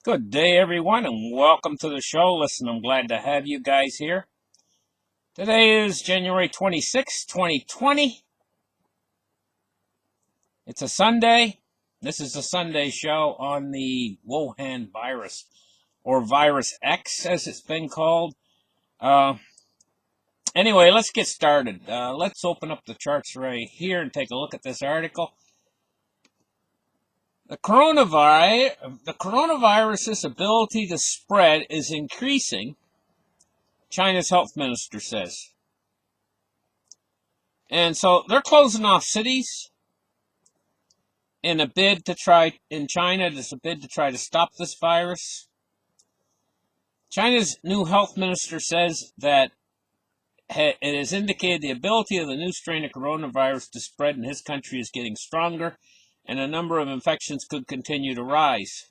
Good day, everyone, and welcome to the show. Listen, I'm glad to have you guys here. Today is January 26, 2020. It's a Sunday. This is a Sunday show on the Wuhan virus, or Virus X, as it's been called. Anyway, let's get started. Let's open up the charts right here and take a look at this article. The coronavirus's ability to spread is increasing, China's health minister says. And so they're closing off cities in a bid to try, in China, there's a bid to try to stop this virus. China's new health minister says that it has indicated the ability of the new strain of coronavirus to spread in his country is getting stronger, and a number of infections could continue to rise.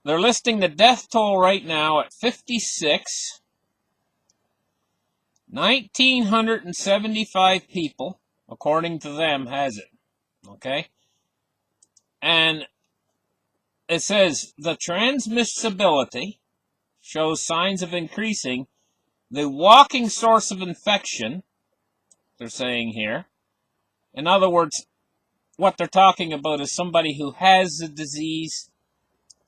They're listing the death toll right now at 56. 1,975 people, according to them, has it. Okay? And it says the transmissibility shows signs of increasing. The walking source of infection, they're saying here. In other words, what they're talking about is somebody who has the disease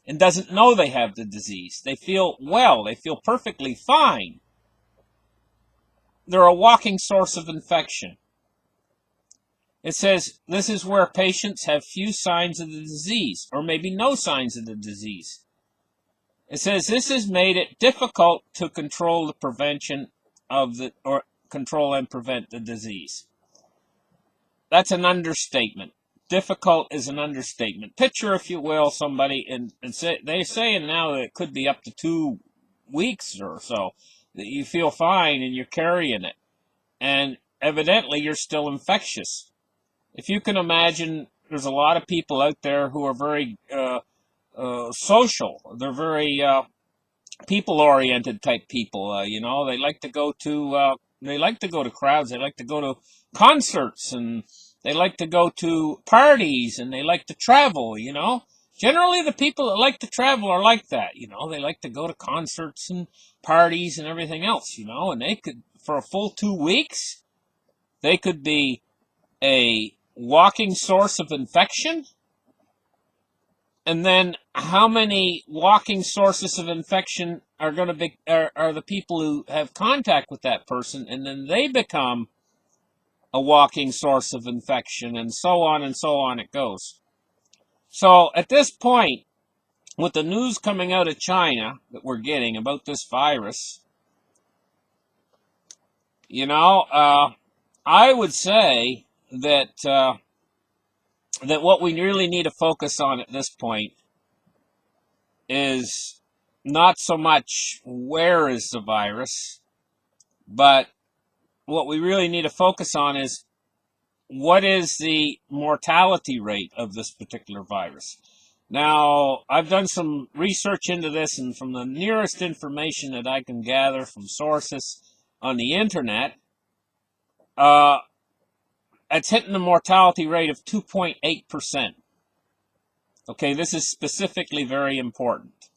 and doesn't know they have the disease. They feel well, they feel perfectly fine. They're a walking source of infection. It says this is where patients have few signs of the disease, or maybe no signs of the disease. It says this has made it difficult to control the prevention of the, or control and prevent the disease. That's an understatement. Difficult is an understatement. Picture, if you will, somebody, and say, they're saying now that it could be up to 2 weeks or so that you feel fine and you're carrying it. And evidently you're still infectious. If you can imagine, there's a lot of people out there who are very social. They're very people-oriented type people. They like to go to crowds. They like to go to concerts, and they like to go to parties, and they like to travel. Generally the people that like to travel are like that. They like to go to concerts and parties and everything else. And they could, for a full 2 weeks, they could be a walking source of infection. And then how many walking sources of infection are going to be are the people who have contact with that person, and then they become a walking source of infection, and so on it goes. So at this point, with the news coming out of China that we're getting about this virus, I would say that what we really need to focus on at this point is not so much where is the virus, but what we really need to focus on is what is the mortality rate of this particular virus. Now, I've done some research into this, and from the nearest information that I can gather from sources on the internet, it's hitting a mortality rate of 2.8%. Okay, this is specifically very important.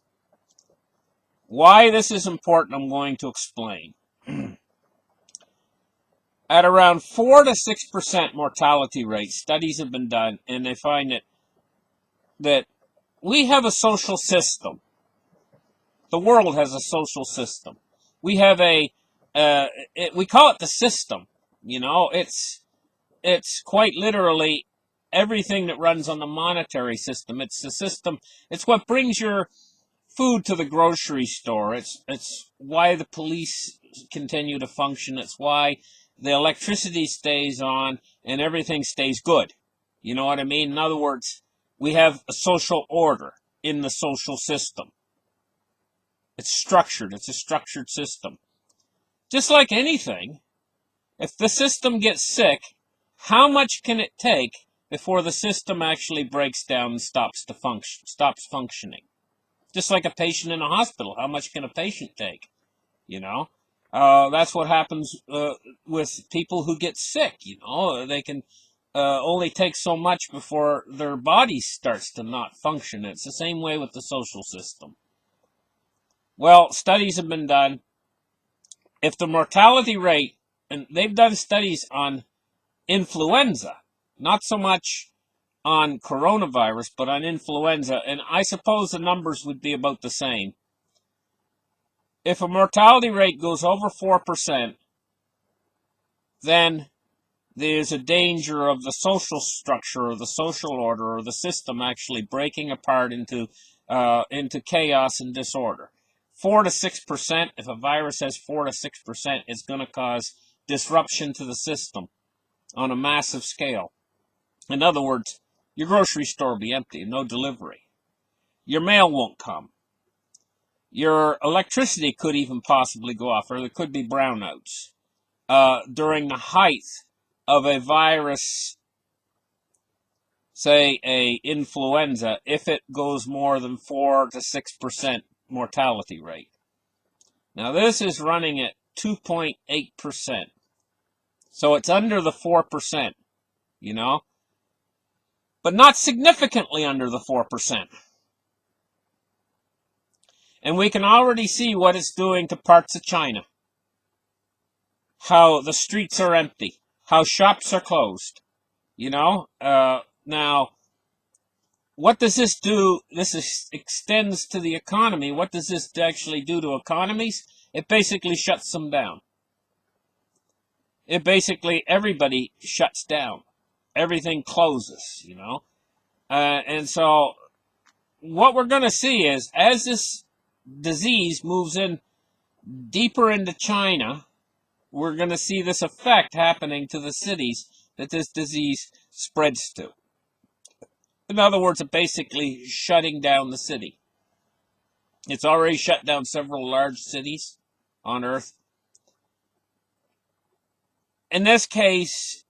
Why this is important, I'm going to explain. At around 4 to 6% mortality rate, studies have been done, and they find that we have a social system. The world has a social system. We have we call it the system. It's quite literally everything that runs on the monetary system. It's the system. It's what brings your food to the grocery store. It's why the police continue to function. It's why the electricity stays on and everything stays good. You know what I mean? In other words, we have a social order in the social system. It's structured. It's a structured system. Just like anything, if the system gets sick, how much can it take before the system actually breaks down and stops functioning? Just like a patient in a hospital, how much can a patient take? That's what happens with people who get sick. They can only takes so much before their body starts to not function. It's the same way with the social system. Well, studies have been done. If the mortality rate, and they've done studies on influenza, not so much on coronavirus, but on influenza, and I suppose the numbers would be about the same. If a mortality rate goes over 4%, then there's a danger of the social structure or the social order or the system actually breaking apart into chaos and disorder. 4 to 6%, if a virus has 4 to 6%, it's going to cause disruption to the system on a massive scale. In other words, your grocery store will be empty, no delivery. Your mail won't come. Your electricity could even possibly go off, or there could be brownouts. During the height of a virus, say a influenza, if it goes more than 4 to 6% mortality rate. Now this is running at 2.8%. So it's under the 4%, but not significantly under the 4%. And we can already see what it's doing to parts of China. How the streets are empty. How shops are closed. Now, what does this do? Extends to the economy. What does this actually do to economies? It basically shuts them down. Everybody shuts down. Everything closes, and so what we're going to see is, as this disease moves in deeper into China, we're going to see this effect happening to the cities that this disease spreads to. In other words, it's basically shutting down the city. It's already shut down several large cities on Earth. In this case,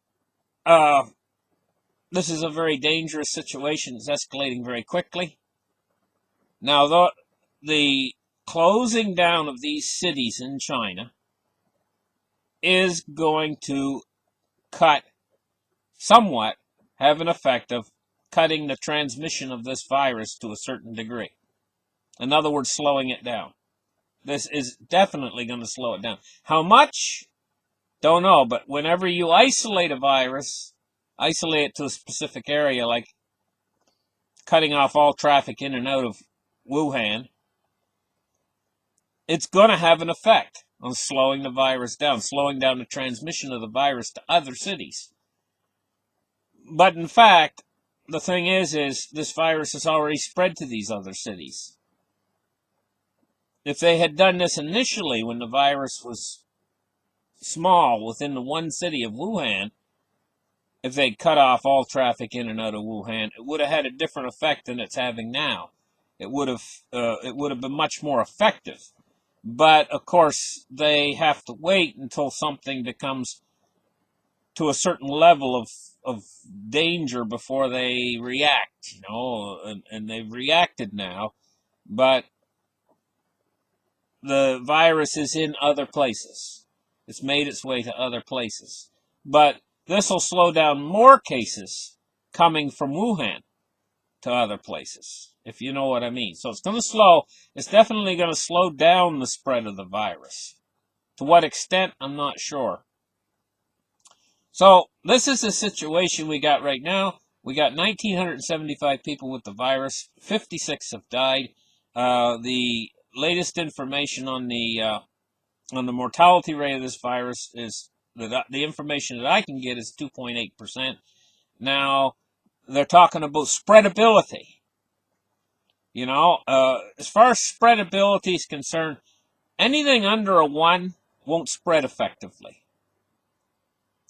this is a very dangerous situation. It's escalating very quickly. Now, the closing down of these cities in China is going to have an effect of cutting the transmission of this virus to a certain degree. In other words, slowing it down. This is definitely going to slow it down. How much? Don't know, but whenever you isolate a virus, isolate it to a specific area, like cutting off all traffic in and out of Wuhan, it's going to have an effect on slowing the virus down, slowing down the transmission of the virus to other cities. But in fact, the thing is this virus has already spread to these other cities. If they had done this initially when the virus was small within the one city of Wuhan, if they'd cut off all traffic in and out of Wuhan, it would have had a different effect than it's having now. It would have been much more effective. But of course, they have to wait until something becomes to a certain level of danger before they react, and they've reacted now, but the virus is in other places. It's made its way to other places. But this will slow down more cases coming from Wuhan to other places, if you know what I mean. So it's definitely going to slow down the spread of the virus. To what extent, I'm not sure. So this is the situation we got right now. We got 1,975 people with the virus. 56 have died. The latest information on the mortality rate of this virus is the information that I can get is 2.8%. Now they're talking about spreadability. As far as spreadability is concerned, anything under a 1 won't spread effectively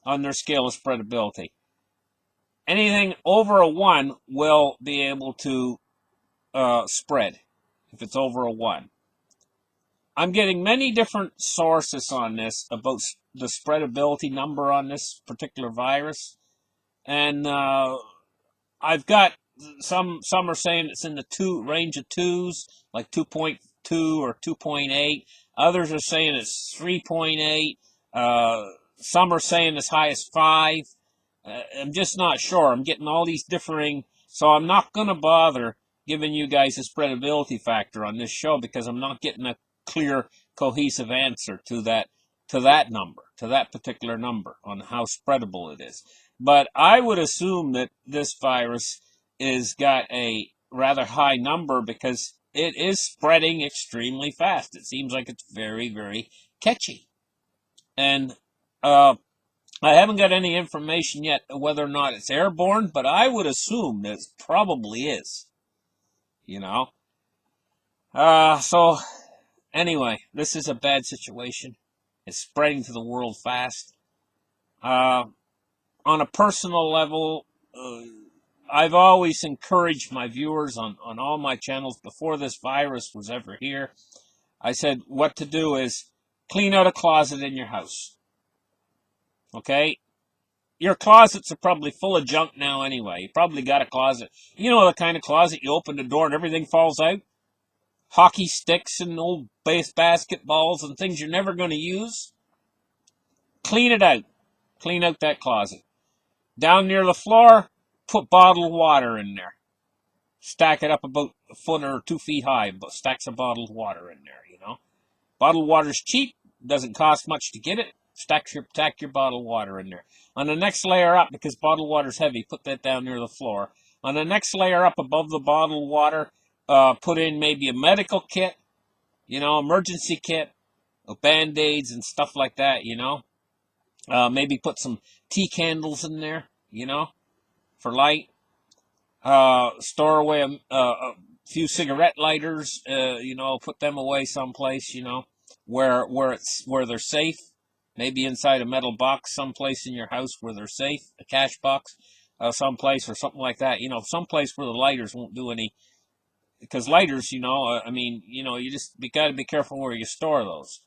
on their scale of spreadability. Anything over a 1 will be able to spread if it's over a 1. I'm getting many different sources on this about the spreadability number on this particular virus, and I've got some are saying it's in the range of 2s, like 2.2 or 2.8. Others are saying it's 3.8. Some are saying as high as 5. I'm just not sure. I'm getting all these differing, so I'm not going to bother giving you guys a spreadability factor on this show because I'm not getting a clear, cohesive answer to that number, to that particular number on how spreadable it is. But I would assume that this virus is got a rather high number because it is spreading extremely fast. It seems like it's very, very catchy. And I haven't got any information yet whether or not it's airborne, but I would assume that it probably is. You know? So, anyway, this is a bad situation. It's spreading to the world fast. On a personal level, I've always encouraged my viewers on all my channels before this virus was ever here. I said what to do is clean out a closet in your house. Okay? Your closets are probably full of junk now anyway. You probably got a closet. You know the kind of closet you open the door and everything falls out? Hockey sticks and old basketballs and things you're never going to use. Clean it out. Clean out that closet. Down near the floor, put bottled water in there. Stack it up about a foot or 2 feet high, but stacks of bottled water in there, you know. Bottled water's cheap, doesn't cost much to get it. Stack your bottled water in there. On the next layer up, because bottled water's heavy, put that down near the floor. On the next layer up above the bottled water, put in maybe a medical kit, you know, emergency kit, Band-Aids and stuff like that, you know. Maybe put some tea candles in there, you know, for light. Store away a few cigarette lighters, you know, put them away someplace, you know, where they're safe. Maybe inside a metal box, someplace in your house where they're safe, a cash box, someplace or something like that. You know, someplace where the lighters won't do any, because lighters, you know, I mean, you know, you got to be careful where you store those.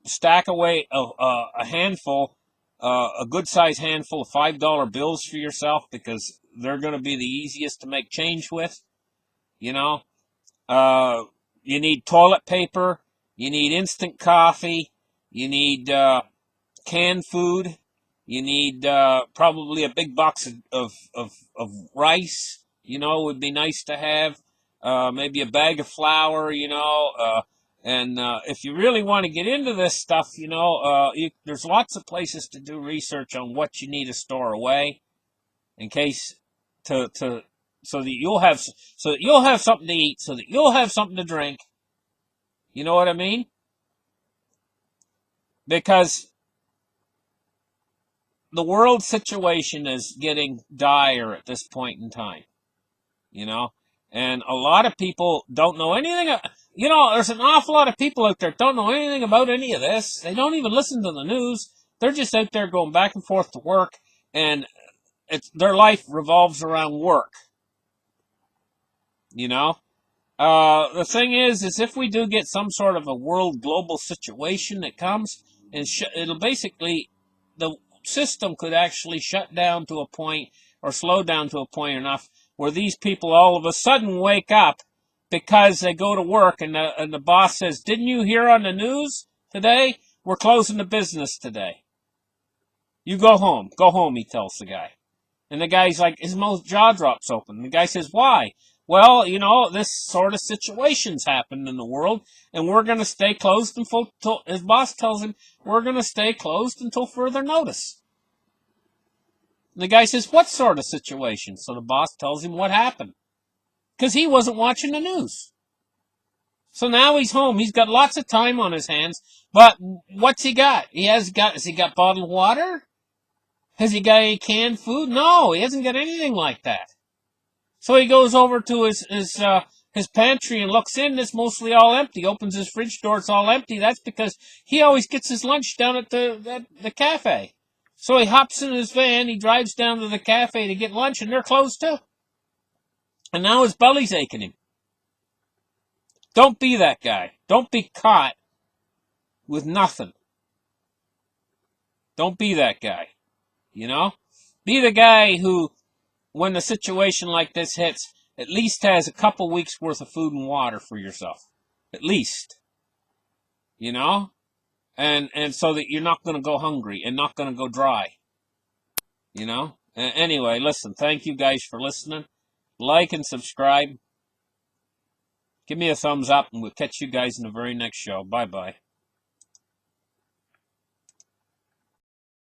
Stack away a handful, a good size handful of $5 bills for yourself because they're going to be the easiest to make change with. You know, you need toilet paper, you need instant coffee, you need canned food, you need probably a big box of rice. You know, would be nice to have. Maybe a bag of flour. You know. And if you really want to get into this stuff, you know, there's lots of places to do research on what you need to store away, in case so that you'll have something to eat, so that you'll have something to drink. You know what I mean? Because the world situation is getting dire at this point in time. You know, and a lot of people don't know anything. You know, there's an awful lot of people out there don't know anything about any of this. They don't even listen to the news. They're just out there going back and forth to work, and their life revolves around work. You know, the thing is if we do get some sort of a world global situation that comes, and it'll basically, the system could actually shut down to a point or slow down to a point enough where these people all of a sudden wake up because they go to work and the boss says, "Didn't you hear on the news today? We're closing the business today. You go home. Go home," he tells the guy. And the guy's like, his jaw drops open. The guy says, "Why?" "Well, you know, this sort of situation's happened in the world, and we're going to stay closed until," his boss tells him, "we're going to stay closed until further notice." And the guy says, "What sort of situation?" So the boss tells him what happened, because he wasn't watching the news. So now he's home. He's got lots of time on his hands, but what's he got? Has he got bottled water? Has he got any canned food? No, he hasn't got anything like that. So he goes over to his pantry and looks in. It's mostly all empty. Opens his fridge door. It's all empty. That's because he always gets his lunch down at the cafe. So he hops in his van. He drives down to the cafe to get lunch, and they're closed too. And now his belly's aching him. Don't be that guy. Don't be caught with nothing. Don't be that guy. You know? Be the guy who, when a situation like this hits, at least has a couple weeks worth of food and water for yourself. At least. You know? and so that you're not going to go hungry and not going to go dry. Anyway, listen. Thank you guys for listening. Like and subscribe. Give me a thumbs up, and we'll catch you guys in the very next show. Bye bye.